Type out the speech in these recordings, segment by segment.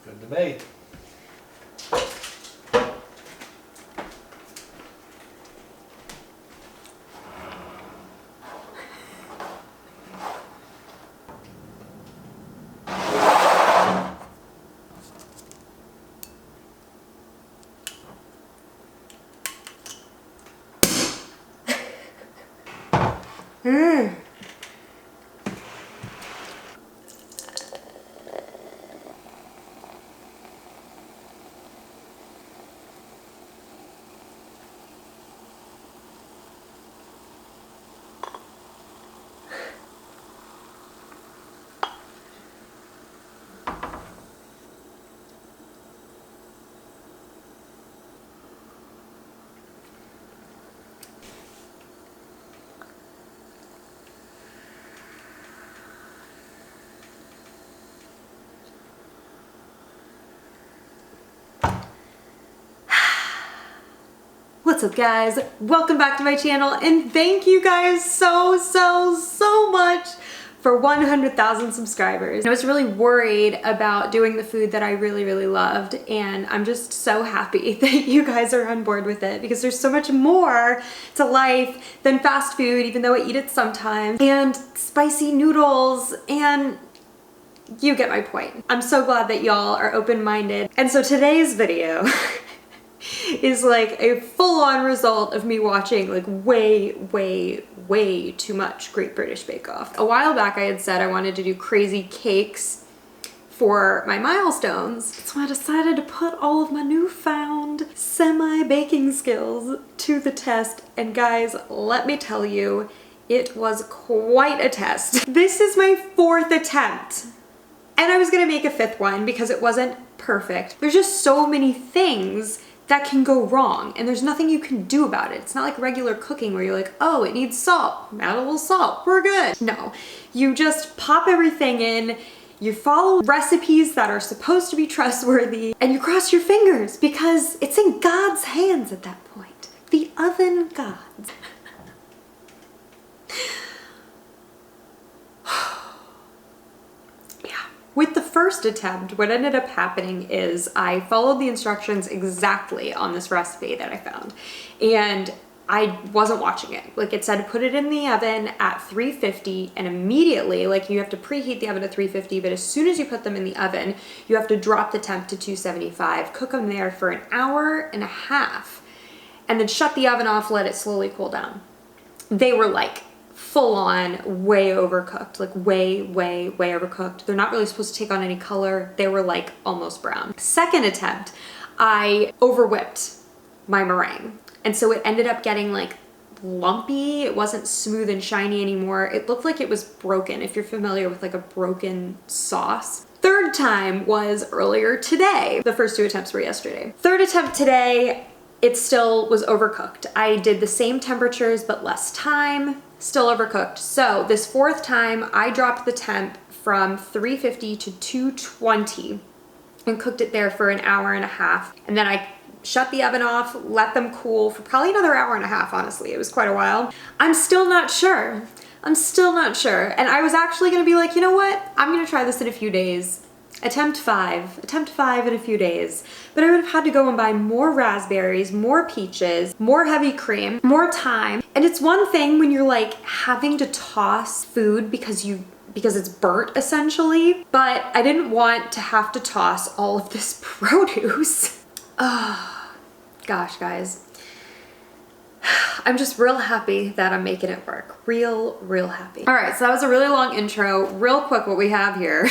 Good debate. What's up guys? Welcome back to my channel and thank you guys so much for 100,000 subscribers. I was really worried about doing the food that I really loved, and I'm just so happy that you guys are on board with it because there's so much more to life than fast food, even though I eat it sometimes, and spicy noodles, and you get my point. I'm so glad that y'all are open-minded. And so today's video is like a full-on result of me watching like way too much Great British Bake Off. A while back I had said I wanted to do crazy cakes for my milestones, so I decided to put all of my newfound semi-baking skills to the test, and guys, let me tell you, it was quite a test. This is my 4th attempt, and I was gonna make a 5th one because it wasn't perfect. There's just so many things that can go wrong, and there's nothing you can do about it. It's not like regular cooking where you're like, oh, it needs salt, add a little salt, we're good. No, you just pop everything in, you follow recipes that are supposed to be trustworthy, and you cross your fingers because it's in God's hands at that point. The oven gods. With the first attempt, what ended up happening is I followed the instructions exactly on this recipe that I found, and I wasn't watching it. Like, it said put it in the oven at 350, and immediately, like, you have to preheat the oven at 350, but as soon as you put them in the oven, you have to drop the temp to 275, cook them there for an hour and a half, and then shut the oven off, let it slowly cool down. They were like full on way overcooked, like way overcooked. They're not really supposed to take on any color. They were like almost brown. Second attempt, I over whipped my meringue. And so it ended up getting like lumpy. It wasn't smooth and shiny anymore. It looked like it was broken, if you're familiar with like a broken sauce. Third time was earlier today. The first 2 attempts were yesterday. Third attempt today, it still was overcooked. I did the same temperatures but less time. Still overcooked. So this 4th time, I dropped the temp from 350 to 220 and cooked it there for an hour and a half. And then I shut the oven off, let them cool for probably another hour and a half, honestly. It was quite a while. I'm still not sure. I'm still not sure. And I was actually gonna be like, you know what? I'm gonna try this in a few days. Attempt 5 in a few days. But I would have had to go and buy more raspberries, more peaches, more heavy cream, more time. And it's one thing when you're like having to toss food because it's burnt essentially, but I didn't want to have to toss all of this produce. Oh, gosh, guys. I'm just real happy that I'm making it work. Real happy. All right, so that was a really long intro. Real quick, what we have here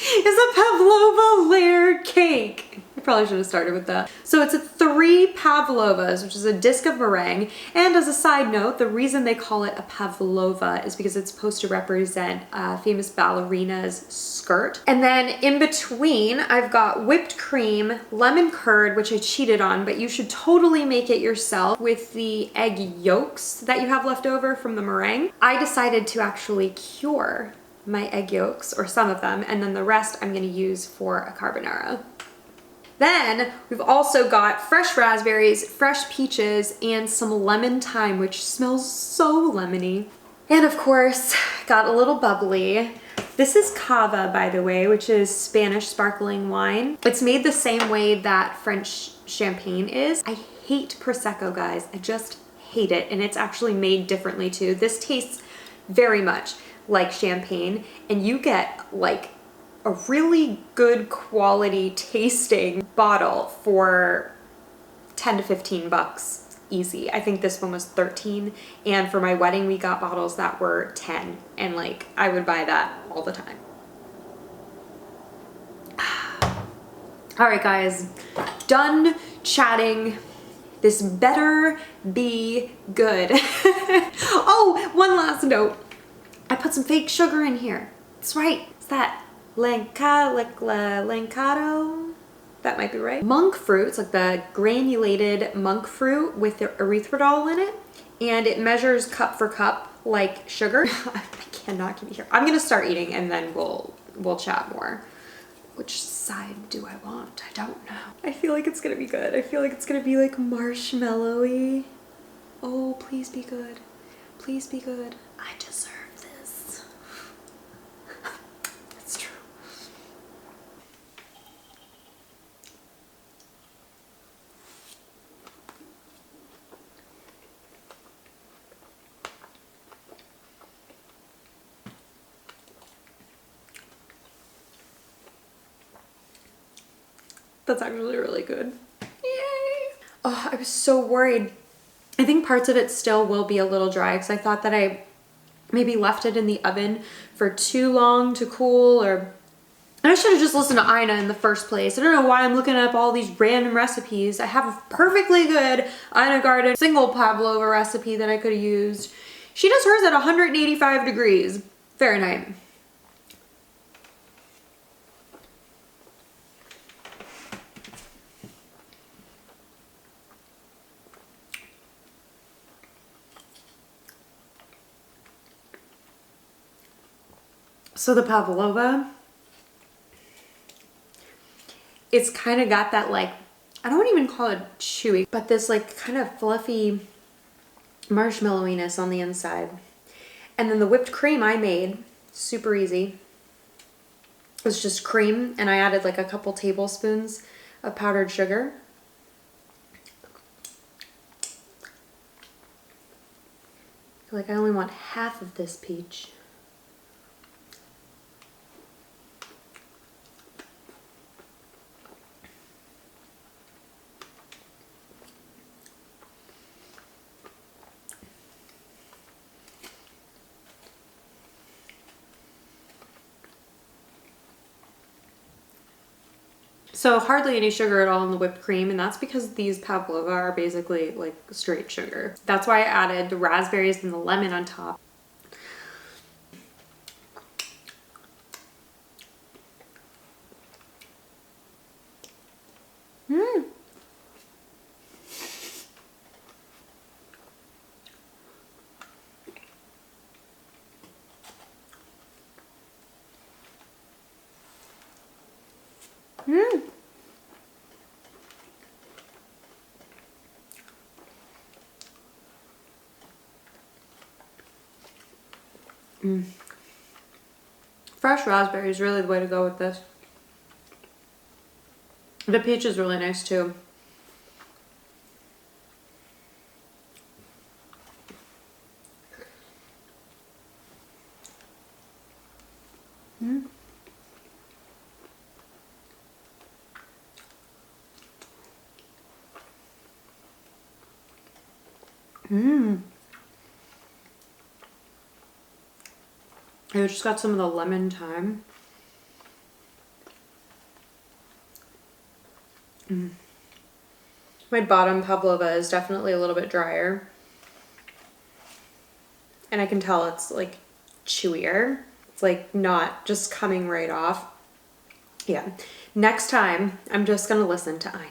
is a Pavlova layered cake. I probably should have started with that. So it's 3 Pavlovas, which is a disc of meringue. And as a side note, the reason they call it a Pavlova is because it's supposed to represent a famous ballerina's skirt. And then in between, I've got whipped cream, lemon curd, which I cheated on, but you should totally make it yourself with the egg yolks that you have left over from the meringue. I decided to actually cure my egg yolks, or some of them, and then the rest I'm gonna use for a carbonara. Then we've also got fresh raspberries, fresh peaches, and some lemon thyme, which smells so lemony. And of course, got a little bubbly This is cava, by the way, which is Spanish sparkling wine. It's made the same way that French champagne is. I hate Prosecco, guys. I just hate it. And it's actually made differently too. This tastes very much like champagne, and you get like a really good quality tasting bottle for 10 to 15 bucks. Easy. I think this one was 13, and for my wedding we got bottles that were 10, and like I would buy that all the time. All right, guys, done chatting. This better be good. Oh, one last note. I put some fake sugar in here. That's right. It's that Lankato. That might be right. Monk fruit, it's like the granulated monk fruit with the erythritol in it. And it measures cup for cup like sugar. I cannot keep it here. I'm gonna start eating and then we'll chat more. Which side do I want? I don't know. I feel like it's gonna be good. I feel like it's gonna be like marshmallowy. Oh, please be good. Please be good. I deserve this. That's true. That's actually really good. Yay! Oh, I was so worried. I think parts of it still will be a little dry because I thought that I maybe left it in the oven for too long to cool, or I should have just listened to Ina in the first place. I don't know why I'm looking up all these random recipes. I have a perfectly good Ina Garden single Pavlova recipe that I could have used. She does hers at 185 degrees Fahrenheit. So the Pavlova, it's kind of got that like, I don't even call it chewy, but this like kind of fluffy marshmallowiness on the inside. And then the whipped cream I made, super easy. It was just cream, and I added like a couple tablespoons of powdered sugar. I feel like I only want half of this peach. So hardly any sugar at all in the whipped cream, and that's because these Pavlova are basically like straight sugar. That's why I added the raspberries and the lemon on top. Mmm. Mmm. Mm. Fresh raspberry is really the way to go with this. The peach is really nice too. Mm. Mmm. I just got some of the lemon thyme. Mm. My bottom Pavlova is definitely a little bit drier. And I can tell it's like chewier. It's like not just coming right off. Yeah. Next time, I'm just gonna listen to Ina.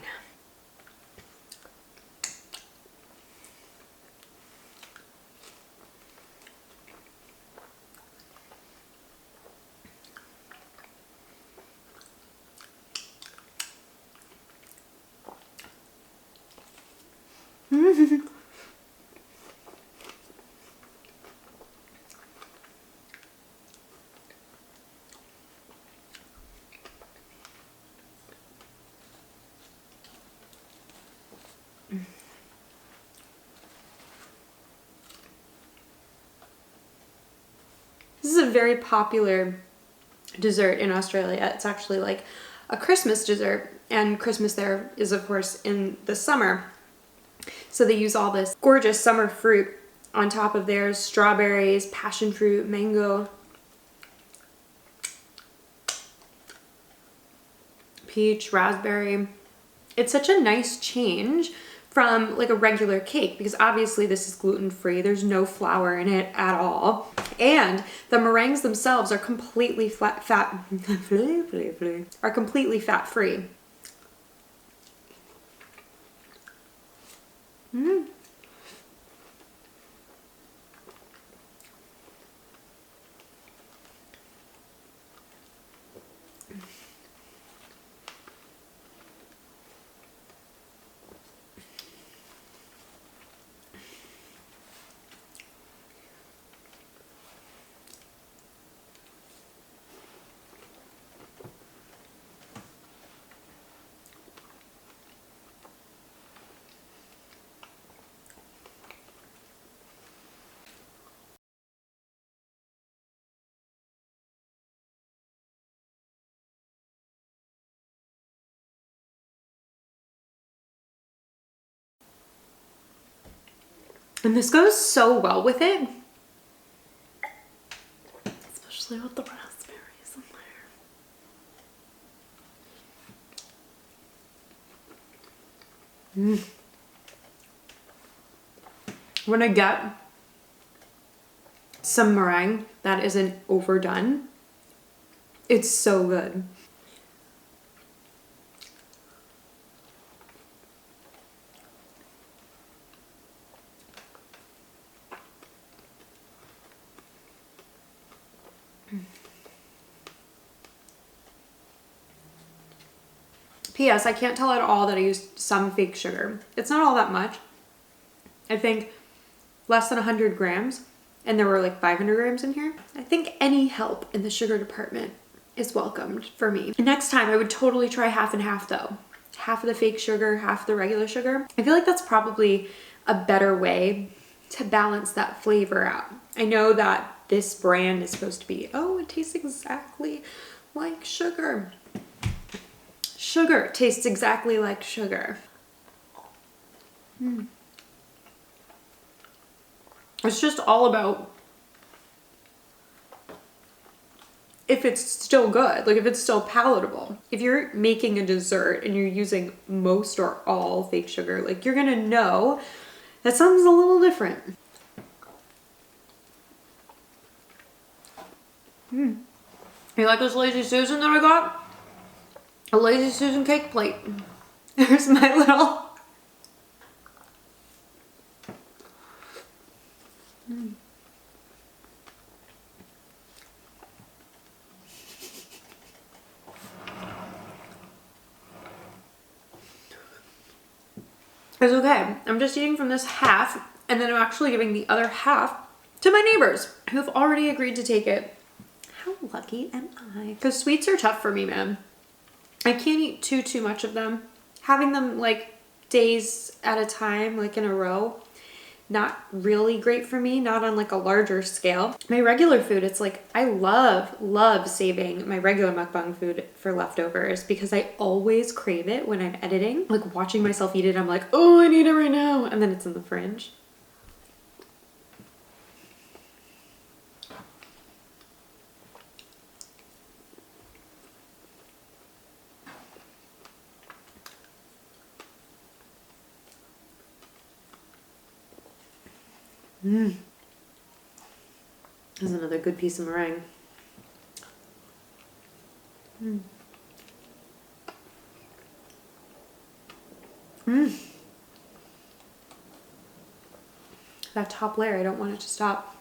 This is a very popular dessert in Australia. It's actually like a Christmas dessert, and Christmas there is of course in the summer. So they use all this gorgeous summer fruit on top of theirs: strawberries, passion fruit, mango, peach, raspberry. It's such a nice change from like a regular cake, because obviously this is gluten-free. There's no flour in it at all. And the meringues themselves are completely are completely fat-free. And this goes so well with it, especially with the raspberries in there. When I get some meringue that isn't overdone, it's so good. P.S. I can't tell at all that I used some fake sugar. It's not all that much. I think less than 100 grams, and there were like 500 grams in here. I think any help in the sugar department is welcomed for me. Next time I would totally try half and half though. Half of the fake sugar, half the regular sugar. I feel like that's probably a better way to balance that flavor out. I know that this brand is supposed to be, oh, it tastes exactly like sugar. Sugar tastes exactly like sugar. It's just all about if it's still good, like if it's still palatable. If you're making a dessert and you're using most or all fake sugar, like you're gonna know that something's a little different. You like this Lazy Susan that I got? A Lazy Susan cake plate. There's my little... It's okay. I'm just eating from this half, and then I'm actually giving the other half to my neighbors who've already agreed to take it. How lucky am I? Because sweets are tough for me, man. I can't eat too much of them. Having them like days at a time, like in a row, not really great for me, not on like a larger scale. My regular food, it's like I love saving my regular mukbang food for leftovers because I always crave it when I'm editing. Like watching myself eat it, I'm like, oh, I need it right now. And then it's in the fridge. This is another good piece of meringue. That top layer, I don't want it to stop.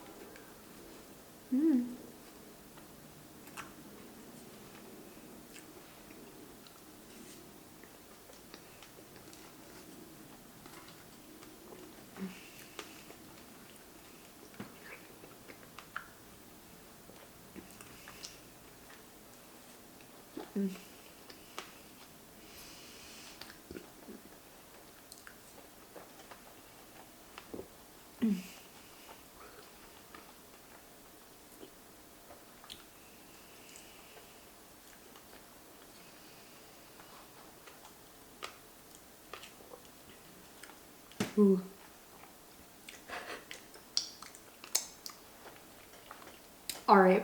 Mm. Ooh. All right.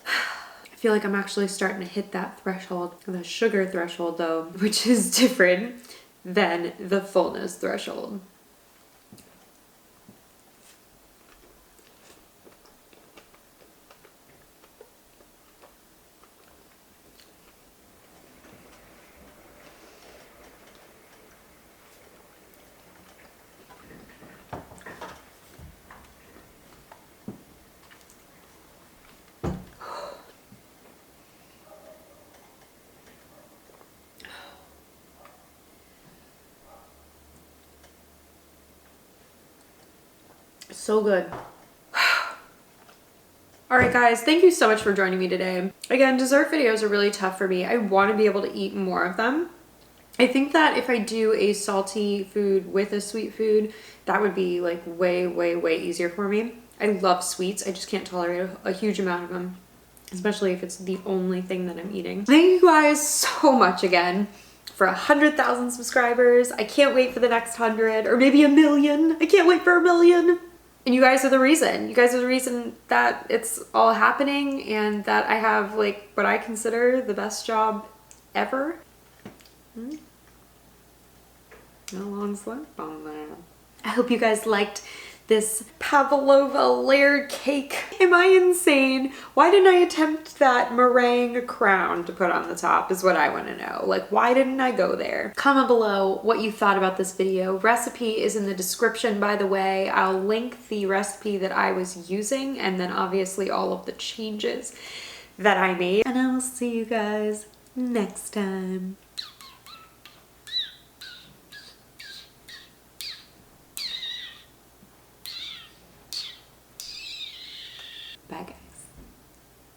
I feel like I'm actually starting to hit that threshold, the sugar threshold though, which is different than the fullness threshold. So good. All right, guys, thank you so much for joining me today. Again, dessert videos are really tough for me. I want to be able to eat more of them. I think that if I do a salty food with a sweet food, that would be like way, way, way easier for me. I love sweets. I just can't tolerate a huge amount of them, especially if it's the only thing that I'm eating. Thank you guys so much again for 100,000 subscribers. I can't wait for the next 100 or maybe 1,000,000. I can't wait for 1,000,000. And you guys are the reason. You guys are the reason that it's all happening and that I have like what I consider the best job ever. No long slip on that. I hope you guys liked this Pavlova layered cake. Am I insane? Why didn't I attempt that meringue crown to put on the top is what I want to know. Like, why didn't I go there? Comment below what you thought about this video. Recipe is in the description, by the way. I'll link the recipe that I was using and then obviously all of the changes that I made. And I will see you guys next time.